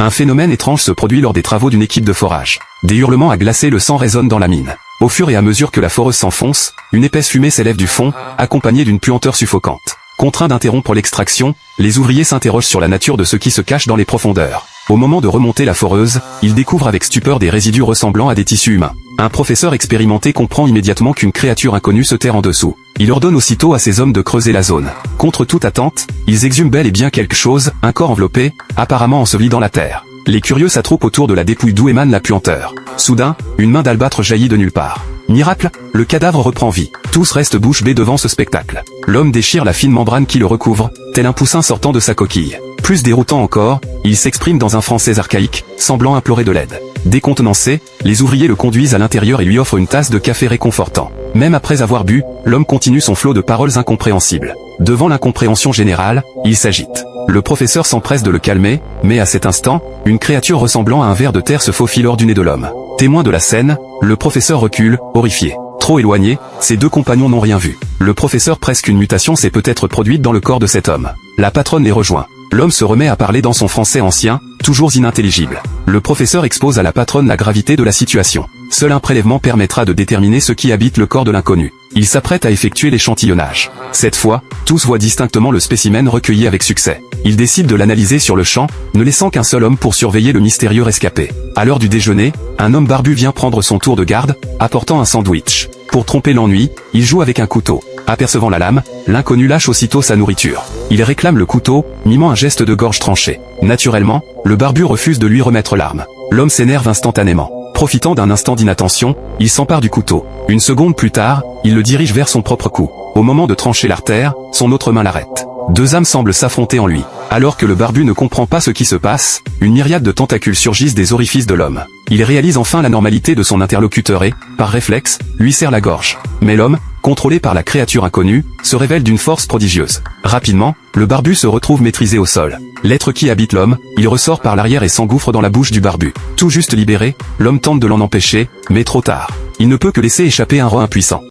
Un phénomène étrange se produit lors des travaux d'une équipe de forage. Des hurlements à glacer le sang résonnent dans la mine. Au fur et à mesure que la foreuse s'enfonce, une épaisse fumée s'élève du fond, accompagnée d'une puanteur suffocante. Contraints d'interrompre l'extraction, les ouvriers s'interrogent sur la nature de ce qui se cache dans les profondeurs. Au moment de remonter la foreuse, ils découvrent avec stupeur des résidus ressemblant à des tissus humains. Un professeur expérimenté comprend immédiatement qu'une créature inconnue se terre en dessous. Il ordonne aussitôt à ses hommes de creuser la zone. Contre toute attente, ils exhument bel et bien quelque chose, un corps enveloppé, apparemment enseveli dans la terre. Les curieux s'attroupent autour de la dépouille d'où émane la puanteur. Soudain, une main d'albâtre jaillit de nulle part. Miracle, le cadavre reprend vie. Tous restent bouche bée devant ce spectacle. L'homme déchire la fine membrane qui le recouvre, tel un poussin sortant de sa coquille. Plus déroutant encore, il s'exprime dans un français archaïque, semblant implorer de l'aide. Décontenancés, les ouvriers le conduisent à l'intérieur et lui offrent une tasse de café réconfortant. Même après avoir bu, l'homme continue son flot de paroles incompréhensibles. Devant l'incompréhension générale, il s'agite. Le professeur s'empresse de le calmer, mais à cet instant, une créature ressemblant à un ver de terre se faufile hors du nez de l'homme. Témoin de la scène, le professeur recule, horrifié. Trop éloigné, ses deux compagnons n'ont rien vu. Le professeur presse qu'une mutation s'est peut-être produite dans le corps de cet homme. La patronne les rejoint. L'homme se remet à parler dans son français ancien, toujours inintelligible. Le professeur expose à la patronne la gravité de la situation. Seul un prélèvement permettra de déterminer ce qui habite le corps de l'inconnu. Il s'apprête à effectuer l'échantillonnage. Cette fois, tous voient distinctement le spécimen recueilli avec succès. Il décide de l'analyser sur le champ, ne laissant qu'un seul homme pour surveiller le mystérieux rescapé. À l'heure du déjeuner, un homme barbu vient prendre son tour de garde, apportant un sandwich. Pour tromper l'ennui, il joue avec un couteau. Apercevant la lame, l'inconnu lâche aussitôt sa nourriture. Il réclame le couteau, mimant un geste de gorge tranchée. Naturellement, le barbu refuse de lui remettre l'arme. L'homme s'énerve instantanément. Profitant d'un instant d'inattention, il s'empare du couteau. Une seconde plus tard, il le dirige vers son propre cou. Au moment de trancher l'artère, son autre main l'arrête. Deux âmes semblent s'affronter en lui. Alors que le barbu ne comprend pas ce qui se passe, une myriade de tentacules surgissent des orifices de l'homme. Il réalise enfin la normalité de son interlocuteur et, par réflexe, lui serre la gorge. Mais l'homme, contrôlé par la créature inconnue, se révèle d'une force prodigieuse. Rapidement, le barbu se retrouve maîtrisé au sol. L'être qui habite l'homme, il ressort par l'arrière et s'engouffre dans la bouche du barbu. Tout juste libéré, l'homme tente de l'en empêcher, mais trop tard. Il ne peut que laisser échapper un roi impuissant.